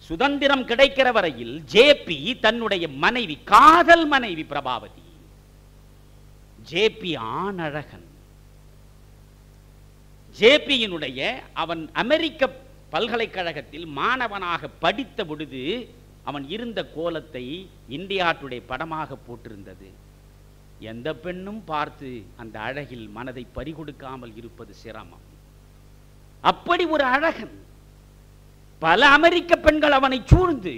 சுதந்திரம் கிடைக்கிற வரையில் ஜேபி தன்னுடைய மனைவி, காதல் மனைவி பிரபாவதி, ஜேபி ஆணழகன், ஜேபியினுடைய அவன் அமெரிக்க பல்கலைக்கழகத்தில் மாணவனாக படித்த பொழுது அவன் இருந்த கோலத்தை இந்தியா டுடே படமாக போட்டிருந்தது. எந்த பெண்ணும் பார்த்து அந்த அழகில் மனதை பறிகொடுக்காமல் இருப்பது சிரமம். அப்படி ஒரு அழகன். பல அமெரிக்க பெண்கள் அவனை சூழ்ந்து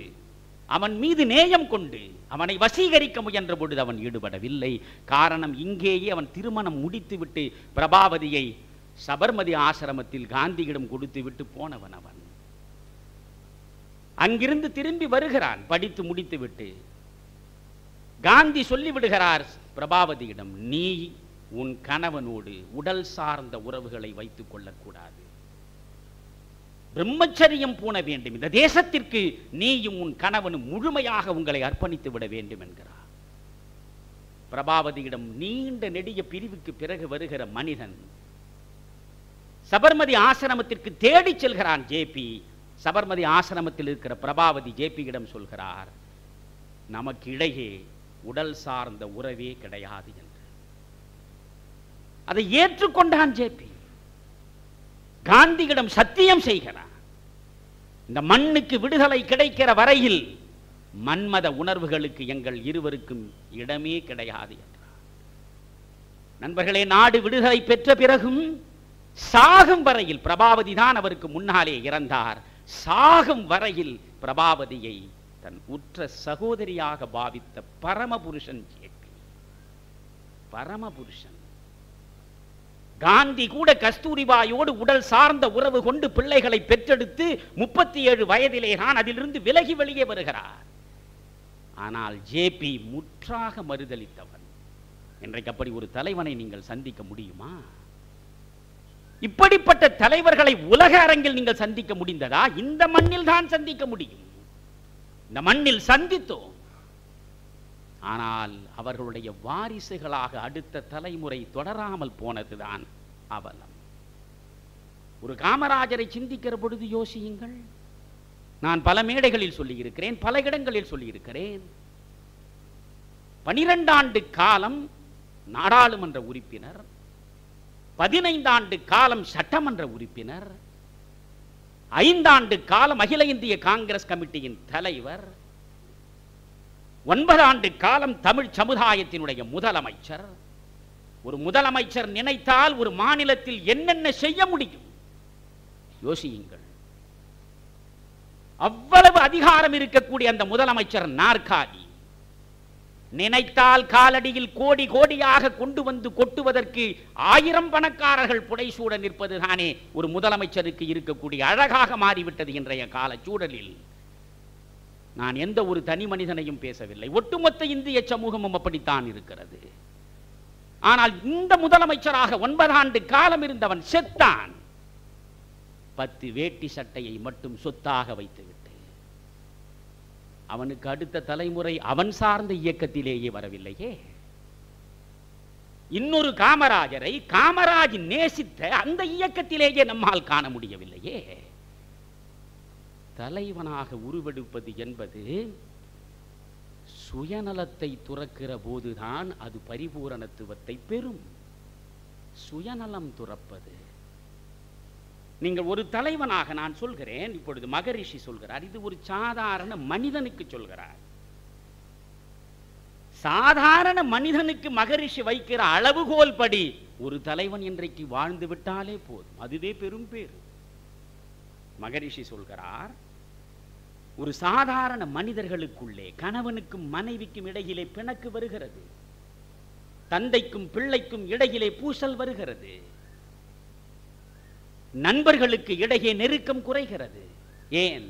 அவன் மீது நேயம் கொண்டு அவனை வசீகரிக்க முயன்ற பொழுது அவன் ஈடுபடவில்லை. காரணம், இங்கேயே அவன் திருமணம் முடித்துவிட்டு பிரபாவதியை சபர்மதி ஆசிரமத்தில் காந்தியிடம் கொடுத்து விட்டு போனவன். அவன் அங்கிருந்து திரும்பி வருகிறான் படித்து முடித்துவிட்டு. காந்தி சொல்லிவிடுகிறார் பிரபாவதியிடம், நீ உன் கணவனோடு உடல் சார்ந்த உறவுகளை வைத்துக் கொள்ளக்கூடாது, பிரம்மச்சரியம் பூண வேண்டும், இந்த தேசத்திற்கு நீயும் உன் கணவனும் முழுமையாக உங்களை அர்ப்பணித்து விட வேண்டும் என்கிறார். பிரபாவதியிடம் நீண்ட நெடிய பிரிவுக்கு பிறகு வருகிற மனிதன் சபர்மதி ஆசிரமத்திற்கு தேடி செல்கிறான் ஜேபி. சபர்மதி ஆசிரமத்தில் இருக்கிற பிரபாவதி ஜேபியிடம் சொல்கிறார், நமக்கு இடையே உடல் சார்ந்த உறவே கிடையாது என்று. அதை ஏற்றுக்கொண்டான் ஜேபி. காந்தியிடம் சத்தியம் செய்கிறார், இந்த மண்ணுக்கு விடுதலை கிடைக்கிற வரையில் மன்மத உணர்வுகளுக்கு எங்கள் இருவருக்கும் இடமே கிடையாது என்றார். நண்பர்களே, நாடு விடுதலை பெற்ற பிறகும் சாகும் வரையில் பிரபாவதி தான் அவருக்கு முன்னாலே இறந்தார். சாகும் வரையில் பிரபாவதியை தன் உற்ற சகோதரியாக பாவித்த பரமபுருஷன் ஜேபி. பரமபுருஷன். காந்தி கூட கஸ்தூரிபாயோடு உடல் சார்ந்த உறவு கொண்டு பிள்ளைகளை பெற்றெடுத்து 37 வயதிலே தான் அதிலிருந்து விலகி வெளியே வருகிறார். ஆனால் ஜேபி முற்றாக மறுதலித்தவன். இன்றைக்கு அப்படி ஒரு தலைவனை நீங்கள் சந்திக்க முடியுமா? இப்படிப்பட்ட தலைவர்களை உலக அரங்கில் நீங்கள் சந்திக்க முடிந்ததா? இந்த மண்ணில் தான் சந்திக்க முடியும். இந்த மண்ணில் சந்தித்தோம். ஆனால் அவர்களுடைய வாரிசுகளாக அடுத்த தலைமுறை தொடராமல் போனதுதான் அவலம். ஒரு காமராஜரை சிந்திக்கிற பொழுது யோசியுங்கள். நான் பல மேடைகளில் சொல்லியிருக்கிறேன், பல இடங்களில் சொல்லியிருக்கிறேன். 12 ஆண்டு காலம் நாடாளுமன்ற உறுப்பினர், 15 ஆண்டு காலம் சட்டமன்ற உறுப்பினர், 5 ஆண்டு காலம் அகில இந்திய காங்கிரஸ் கமிட்டியின் தலைவர், 9 ஆண்டு காலம் தமிழ் சமுதாயத்தினுடைய முதலமைச்சர். ஒரு முதலமைச்சர் நினைத்தால் ஒரு மாநிலத்தில் என்னென்ன செய்ய முடியும் யோசியுங்கள். அவ்வளவு அதிகாரம் இருக்கக்கூடிய அந்த முதலமைச்சர் நாற்காலி நினைத்தால் காலடியில் கோடி கோடியாக கொண்டு வந்து கொட்டுவதற்கு 1000 பணக்காரர்கள் புடைசூட நிற்பதுதானே ஒரு முதலமைச்சருக்கு இருக்கக்கூடிய அழகாக மாறிவிட்டது இன்றைய கால சூழலில். நான் எந்த ஒரு தனி மனிதனையும் பேசவில்லை, ஒட்டுமொத்த இந்திய சமூகமும் அப்படித்தான் இருக்கிறது. ஆனால் இந்த முதலமைச்சராக 9 ஆண்டு காலம் இருந்தவன் செத்தான். 10 வேட்டி சட்டையை மட்டும் சொத்தாக வைத்துவிட்டு அவனுக்கு அடுத்த தலைமுறை அவன் சார்ந்த இயக்கத்திலேயே வரவில்லையே. இன்னொரு காமராஜரை காமராஜ் நேசித்த அந்த இயக்கத்திலேயே நம்மால் காண முடியவில்லையே. தலைவனாக உருவெடுப்பது என்பது சுயநலத்தை துறக்கிற போதுதான் அது பரிபூரணத்துவத்தை பெறும். சுயநலம் துறப்பது. நீங்கள் ஒரு தலைவனாக, நான் சொல்கிறேன் இப்பொழுது மகரிஷி சொல்கிறார், இது ஒரு சாதாரண மனிதனுக்கு சொல்கிறார். சாதாரண மனிதனுக்கு மகரிஷி வைக்கிற அளவுகோல் படி ஒரு தலைவன் இன்றைக்கு வாழ்ந்து விட்டாலே போதும், அதுவே பெரும் பேரு. மகரிஷி சொல்கிறார், ஒரு சாதாரண மனிதர்களுக்குள்ளே கணவனுக்கும் மனைவிக்கும் இடையிலே பிணக்கு வருகிறது, தந்தைக்கும் பிள்ளைக்கும் இடையிலே பூசல் வருகிறது, நண்பர்களுக்கு இடையே நெருக்கம் குறைகிறது. ஏன்?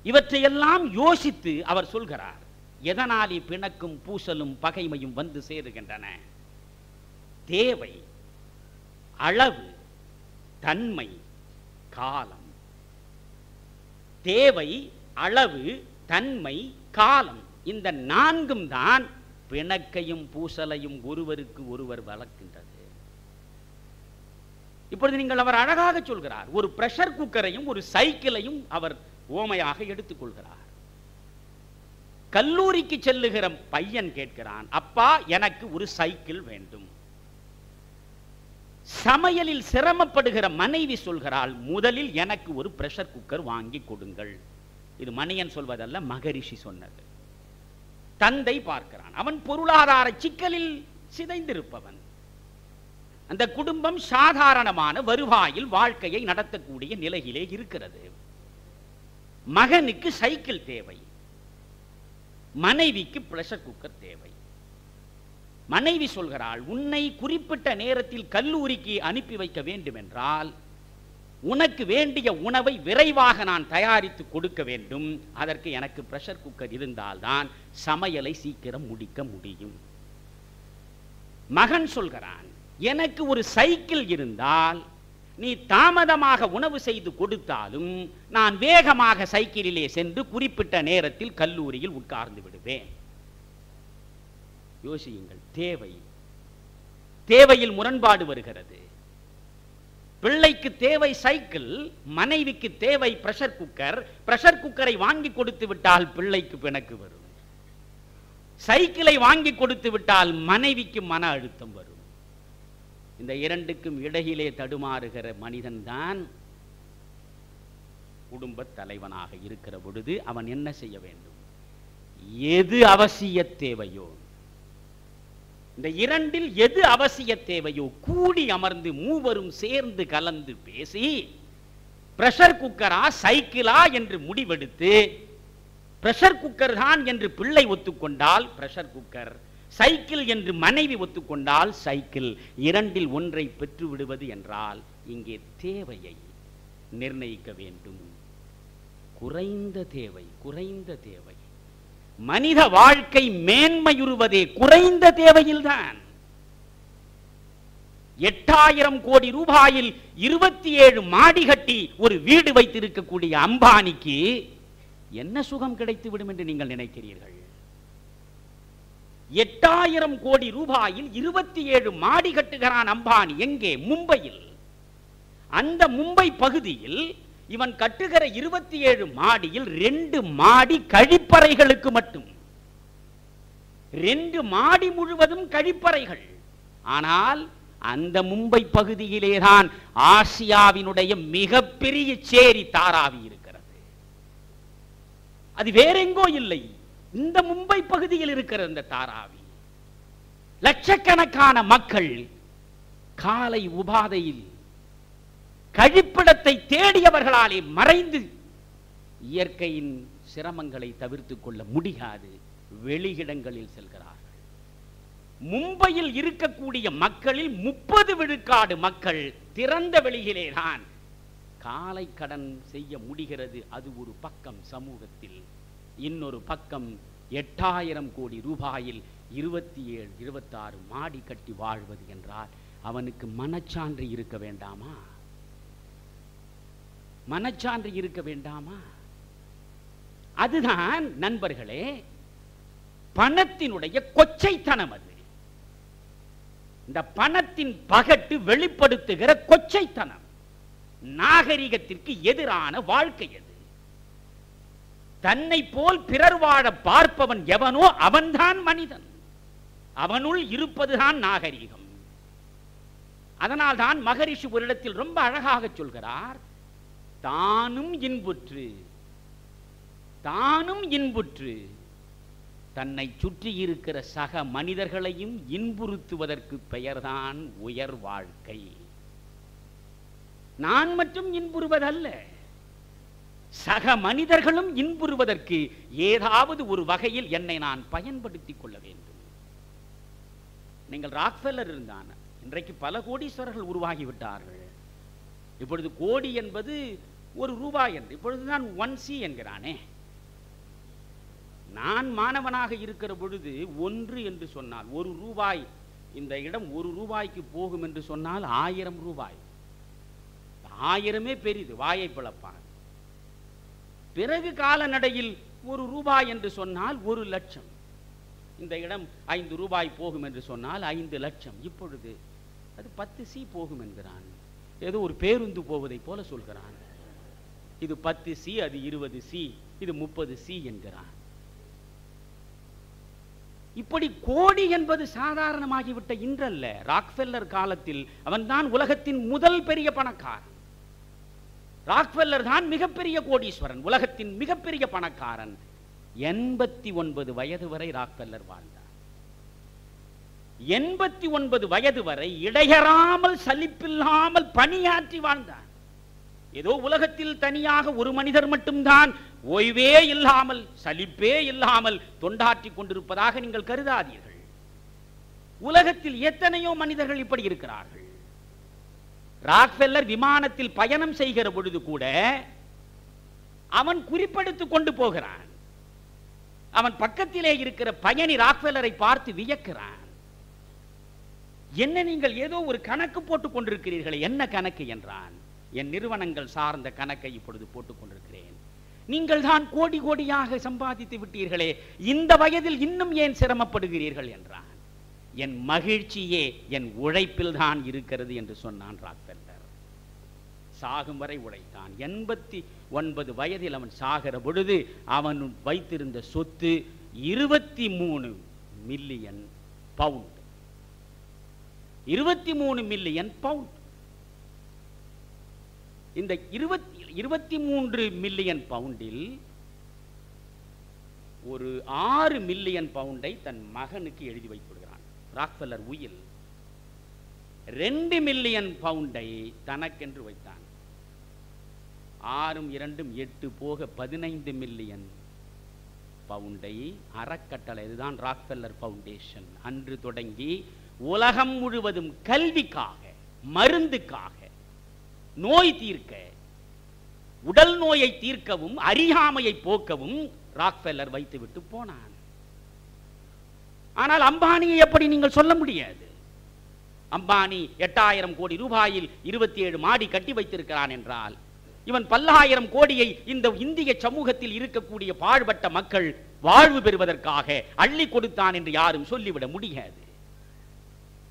இவற்றையெல்லாம் யோசித்து அவர் சொல்கிறார், எதனாலே பிணக்கும் பூசலும் பகைமையும் வந்து சேருகின்றன? தேவை, அளவு, தன்மை, காலம். தேவை, அளவு, தன்மை, காலம். இந்த 4ம் தான் பிணக்கையும் பூசலையும் ஒருவருக்கு ஒருவர் வளர்க்கின்றது. இப்பொழுது நீங்கள் அவர் அழகாக சொல்கிறார், ஒரு பிரஷர் குக்கரையும் ஒரு சைக்கிளையும் அவர் ஓமையாக எடுத்துக்கொள்கிறார். கல்லூரிக்கு செல்லுகிற பையன் கேட்கிறான், அப்பா எனக்கு ஒரு சைக்கிள் வேண்டும். சமையலில் சிரமப்படுகிற மனைவி சொல்கிறாள், முதலில் எனக்கு ஒரு பிரஷர் குக்கர் வாங்கி கொடுங்கள். இது மணியன் சொல்வதல்ல, மகரிஷி சொன்னது. தந்தை பார்க்கிறான், அவன் பொருளாதார சிக்கலில் சிதைந்திருப்பவன். அந்த குடும்பம் சாதாரணமான வருவாயில் வாழ்க்கையை நடத்தக்கூடிய நிலையிலே இருக்கிறது. மகனுக்கு சைக்கிள் தேவை, மனைவிக்கு பிரஷர் குக்கர் தேவை. மனைவி சொல்கிறாள், உன்னை குறிப்பிட்ட நேரத்தில் கல்லூரிக்கு அனுப்பி வைக்க வேண்டும் என்றால் உனக்கு வேண்டிய உணவை விரைவாக நான் தயாரித்து கொடுக்க வேண்டும். அதற்கு எனக்கு பிரஷர் குக்கர் இருந்தால்தான் சமையலை சீக்கிரம் முடிக்க முடியும். மகன் சொல்கிறான், எனக்கு ஒரு சைக்கிள் இருந்தால் நீ தாமதமாக உணவு செய்து கொடுத்தாலும் நான் வேகமாக சைக்கிளிலே சென்று குறிப்பிட்ட நேரத்தில் கல்லூரியில் உட்கார்ந்து விடுவேன். யோசியுங்கள். தேவையில் முரண்பாடு வருகிறது. பிள்ளைக்கு தேவை சைக்கிள், மனைவிக்கு தேவை பிரஷர் குக்கர். பிரஷர் குக்கரை வாங்கி கொடுத்து விட்டால் பிள்ளைக்கு பிணக்கு வரும். சைக்கிளை வாங்கி கொடுத்து விட்டால் மனைவிக்கு மன அழுத்தம் வரும். இந்த இரண்டுக்கும் இடையிலே தடுமாறுகிற மனிதன்தான் குடும்ப தலைவனாக இருக்கிற பொழுது அவன் என்ன செய்ய வேண்டும்? எது அவசிய தேவையோ, இந்த இரண்டில் எது அவசிய தேவையோ கூடி அமர்ந்து மூவரும் சேர்ந்து கலந்து பேசி பிரஷர் குக்கரா சைக்கிளா என்று முடிவெடுத்து, பிரஷர் குக்கர் தான் என்று பிள்ளை ஒத்துக்கொண்டால் பிரஷர் குக்கர், சைக்கிள் என்று மனைவி ஒத்துக்கொண்டால் சைக்கிள், இரண்டில் ஒன்றை பெற்று விடுவது என்றால் இங்கே தேவையை நிர்ணயிக்க வேண்டும். குறைந்த தேவை. மனித வாழ்க்கை மேன்மையுறுவதே குறைந்த தேவையில்தான். 8000 கோடி ரூபாயில் 27 மாடி கட்டி ஒரு வீடு வைத்திருக்கக்கூடிய அம்பானிக்கு என்ன சுகம் கிடைத்து விடும் என்று நீங்கள் நினைக்கிறீர்கள்? 8000 கோடி ரூபாயில் 27 மாடி கட்டுகிறான் அம்பானி. எங்கே? மும்பையில். அந்த மும்பை பகுதியில் இவன் கட்டுகிற 27 மாடியில் 2 மாடி கழிப்பறைகளுக்கு மட்டும். 2 மாடி முழுவதும் கழிப்பறைகள். ஆனால் அந்த மும்பை பகுதியிலேதான் ஆசியாவினுடைய மிகப்பெரிய சேரி தாராவி இருக்கிறது. அது வேறெங்கோ இல்லை, இந்த மும்பை பகுதியில் இருக்கிற இந்த தாராவி. லட்சக்கணக்கான மக்கள் காலை உபாதையில் கழிப்பிடத்தை தேடியவர்களாலே மறைந்து இயற்கையின் சிரமங்களை தவிர்த்துக் கொள்ள முடியாது வெளியிடங்களில் செல்கிறார்கள். மும்பையில் இருக்கக்கூடிய மக்களில் 30 விழுக்காடு மக்கள் திறந்த வெளியிலேதான் காலை கடன் செய்ய முடிகிறது. அது ஒரு பக்கம் சமூகத்தில், இன்னொரு பக்கம் 8000 கோடி ரூபாயில் 27, 26 மாடி கட்டி வாழ்வது என்றால் அவனுக்கு மனச்சான்று இருக்க வேண்டாமா? மனச்சான்று இருக்க வேண்டாமா? அதுதான் நண்பர்களே பணத்தினுடைய கொச்சைத்தனம். அது இந்த பணத்தின் பகட்டு வெளிப்படுத்துகிற கொச்சைத்தனம். நாகரிகத்திற்கு எதிரான வாழ்க்கை அது. தன்னை போல் பிறர் வாழ பார்ப்பவன் எவனோ அவன்தான் மனிதன். அவனுள் இருப்பதுதான் நாகரிகம். அதனால் தான் மகரிஷி ஒரு இடத்தில் ரொம்ப அழகாக சொல்கிறார், தானும் இன்புற்று தன்னை சுற்றி இருக்கிற சக மனிதர்களையும் இன்புறுத்துவதற்கு பெயர்தான் உயர் வாழ்க்கை. நான் மட்டும் இன்புறுவதல்ல, சக மனிதர்களும் இன்புறுவதற்கு ஏதாவது ஒரு வகையில் என்னை நான் பயன்படுத்திக் கொள்ள வேண்டும். நீங்கள் ராக்ஃபெல்லர் இருந்தான், இன்றைக்கு பல கோடீஸ்வரர்கள் உருவாகிவிட்டார்கள். இப்பொழுது கோடி என்பது ஒரு ரூபாய் என்று இப்பொழுதுதான் 1C என்கிறானே. நான் மாணவனாக இருக்கிற பொழுது 1 என்று சொன்னால் 1 ரூபாய், இந்த இடம் 1 ரூபாய்க்கு போகும் என்று சொன்னால் 1000 ரூபாய். 1000மே பெரிது, வாயை பிளப்பான். பிறகு காலநடையில் 1 ரூபாய் என்று சொன்னால் 1 லட்சம். இந்த இடம் 5 ரூபாய் போகும் என்று சொன்னால் 5 லட்சம். இப்பொழுது அது 10C போகும் என்கிறான். ஏதோ ஒரு பேருந்து போவதை போல சொல்கிறான். இது 10C, அது 20C, இது 30C என்கிறான். இப்படி கோடி என்பது சாதாரணமாகிவிட்ட இன்றல்ல. ராக்ஃபெல்லர் காலத்தில் அவன்தான் உலகத்தின் முதல் பெரிய பணக்காரன். ராக்ஃபெல்லர் தான் மிகப்பெரிய கோடீஸ்வரன், உலகத்தின் மிகப்பெரிய பணக்காரன். 89 வயது வரை ராக்ஃபெல்லர் வாழ்ந்தார். 89 வயது வரை இடையறாமல் சலிப்பில்லாமல் பணியாற்றி வாழ்ந்தார். ஏதோ உலகத்தில் தனியாக ஒரு மனிதர் மட்டும்தான் ஓய்வே இல்லாமல் சலிப்பே இல்லாமல் தொண்டாற்றி கொண்டிருப்பதாக நீங்கள் கருதாதீர்கள். உலகத்தில் எத்தனையோ மனிதர்கள் இப்படி இருக்கிறார்கள். ராக்ஃபெல்லர் விமானத்தில் பயணம் செய்கிற பொழுது கூட அவன் குறிப்பெடுத்துக் கொண்டு போகிறான். அவன் பக்கத்திலே இருக்கிற பயணி ராக்ஃபெல்லரை பார்த்து வியக்கிறான். என்ன நீங்கள் ஏதோ ஒரு கணக்கு போட்டுக் கொண்டிருக்கிறீர்களே, என்ன கணக்கு என்றான். என் நிறுவனங்கள் சார்ந்த கணக்கை இப்பொழுது போட்டுக் கொண்டிருக்கிறேன். நீங்கள் தான் கோடி கோடியாக சம்பாதித்து விட்டீர்களே, இந்த வயதில் இன்னும் ஏன் சிரமப்படுகிறீர்கள் என்றான். என் மகிழ்ச்சியே என் உழைப்பில் தான் இருக்கிறது என்று சொன்னான் ராக்ஃபெல்லர். சாகும் வரை உழைத்தான். 89 வயதில் அவன் சாகிற பொழுது அவன் வைத்திருந்த சொத்து 23 மில்லியன் பவுண்ட். 23 million bound. இந்த 23 மில்லியன் பவுண்டில் ஒரு 6 மில்லியன் பவுண்டை தன் மகனுக்கு எழுதி வைத்துவிடுகிறான். ராக்ஃபெல்லர் உயில் 2 மில்லியன் பவுண்டை தனக்கென்று வைத்தான். 6 2 8 போக 15 மில்லியன் பவுண்டை அறக்கட்டளை, இதுதான் ராக்ஃபெல்லர் ஃபவுண்டேஷன், அன்று தொடங்கி உலகம் முழுவதும் கல்விக்காக, மருந்துக்காக, நோய் தீர்க்க, உடல் நோயை தீர்க்கவும் அறியாமையை போக்கவும் ராக்ஃபெல்லர் வைத்துவிட்டு போனான். ஆனால் அம்பானியை எப்படி நீங்கள் சொல்ல முடியாது? அம்பானி 8000 கோடி ரூபாயில் 27 மாடி கட்டி வைத்திருக்கிறான் என்றால், இவன் பல்லாயிரம் கோடியை இந்த இந்திய சமூகத்தில் இருக்கக்கூடிய பாழ்பட்ட மக்கள் வாழ்வு பெறுவதற்காக அள்ளி கொடுத்தான் என்று யாரும் சொல்லிவிட முடியாது.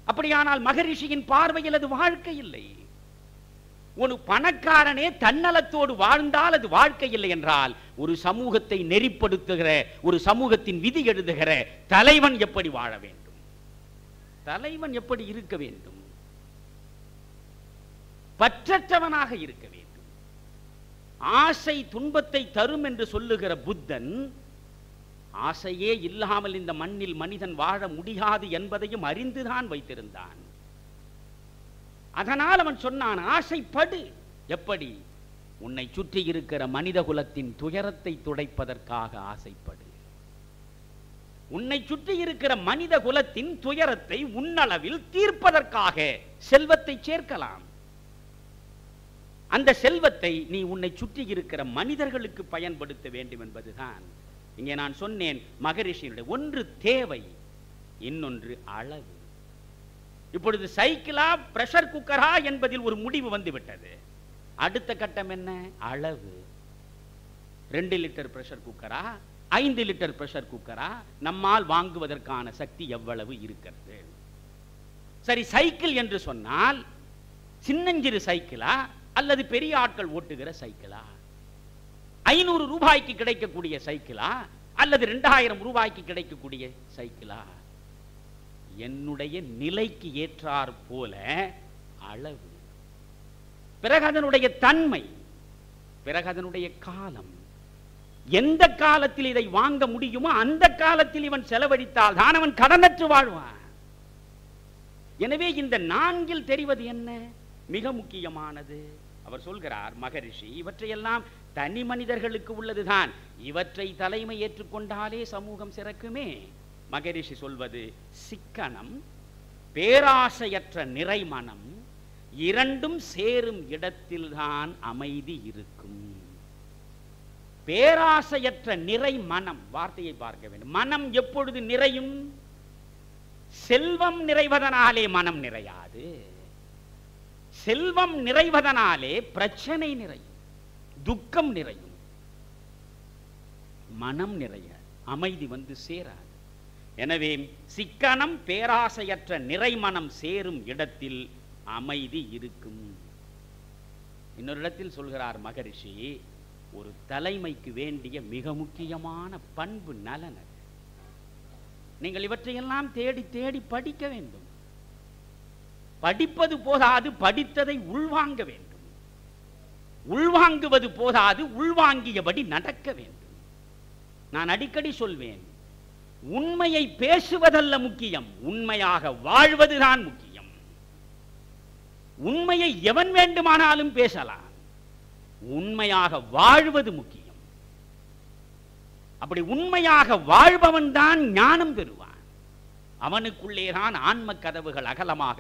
அப்படியானால் மகரிஷியின் பார்வையில் அது வாழ்க்கை இல்லை. ஒரு பணக்காரனே தன்னலத்தோடு வாழ்ந்தால் அது வாழ்க்கை இல்லை என்றால், ஒரு சமூகத்தை நெறிப்படுத்துகிற, ஒரு சமூகத்தின் விதி எழுதுகிற தலைவன் எப்படி வாழ வேண்டும்? தலைவன் எப்படி இருக்க வேண்டும்? பற்றற்றவனாக இருக்க வேண்டும். ஆசை துன்பத்தை தரும் என்று சொல்லுகிற புத்தன், ஆசையே இல்லாமல் இந்த மண்ணில் மனிதன் வாழ முடியாது என்பதையும் அறிந்துதான் வைத்திருந்தான். அதனால் அவன் சொன்னான், ஆசைப்படு. எப்படி? உன்னை சுற்றி இருக்கிற மனித குலத்தின் துயரத்தை துடைப்பதற்காக ஆசைப்படு. உன்னை சுற்றி இருக்கிற மனித குலத்தின் துயரத்தை உன்னளவில் தீர்ப்பதற்காக செல்வத்தை சேர்க்கலாம். அந்த செல்வத்தை நீ உன்னை சுற்றி இருக்கிற மனிதர்களுக்கு பயன்படுத்த வேண்டும் என்பதுதான் இங்கே நான் சொன்னேன். மகரிஷியுடைய ஒன்று தேவை, இன்னொன்று அளவு. இப்பொழுது சைக்கிளா பிரஷர் குக்கரா என்பதில் ஒரு முடிவு வந்துவிட்டது. அடுத்த கட்டம் என்ன? அளவு. 2 லிட்டர் பிரஷர் குக்கரா, 5 லிட்டர் பிரஷர் குக்கரா, நம்மால் வாங்குவதற்கான சக்தி எவ்வளவு இருக்கிறது? சரி, சைக்கிள் என்று சொன்னால் சின்னஞ்சிறு சைக்கிளா அல்லது பெரிய ஆட்கள் ஓட்டுகிற சைக்கிளா? 500 ரூபாய்க்கு கிடைக்கக்கூடிய சைக்கிளா அல்லது 2000 ரூபாய்க்கு கிடைக்கக்கூடிய சைக்கிளா? என்னுடைய நிலைக்கு ஏற்றார் போல அளவு, பிறகு அதனுடைய தன்மை, பிறகு அதனுடைய காலம். எந்த காலத்தில் இதை வாங்க முடியுமோ அந்த காலத்தில் இவன் செலவழித்தால் தான் அவன் கடனற்று வாழ்வான். எனவே இந்த 4 தெரிவது என்ன? மிக முக்கியமானது. அவர் சொல்கிறார் மகரிஷி, இவற்றையெல்லாம் தனி மனிதர்களுக்கு உள்ளதுதான், இவற்றை தலைமை ஏற்றுக்கொண்டாலே சமூகம் சிறக்குமே. மகரிஷி சொல்வது, சிக்கனம், பேராசையற்ற நிறைமனம், இரண்டும் சேரும் இடத்தில்தான் அமைதி இருக்கும். பேராசையற்ற நிறை மனம், வார்த்தையை பார்க்க வேண்டும். மனம் எப்பொழுது நிறையும்? செல்வம் நிறைவதனாலே மனம் நிறையாது. செல்வம் நிறைவதனாலே பிரச்சனை நிறையும், துக்கம் நிறையும், மனம் நிறைய, அமைதி வந்து சேராது. எனவே சிக்கனம் பேராசையற்ற நிறைமனம் சேரும் இடத்தில் அமைதி இருக்கும். இன்னொரு இடத்தில் சொல்கிறார் மகரிஷி, ஒரு தலைமைக்கு வேண்டிய மிக முக்கியமான பண்பு நலன். நீங்கள் இவற்றையெல்லாம் தேடி தேடி படிக்க வேண்டும். படிப்பது போதாது, படித்ததை உள்வாங்க வேண்டும். உள்வாங்குவது போதாது, உள்வாங்கியபடி நடக்க வேண்டும். நான் அடிக்கடி சொல்வேன், உண்மையை பேசுவதல்ல முக்கியம், உண்மையாக வாழ்வதுதான் முக்கியம். உண்மையை எவன் வேண்டுமானாலும் பேசலாம், உண்மையாக வாழ்வது முக்கியம். அப்படி உண்மையாக வாழ்பவன் தான் ஞானம் பெறுவான். அவனுக்குள்ளேதான் ஆன்ம கதவுகள் அகலமாக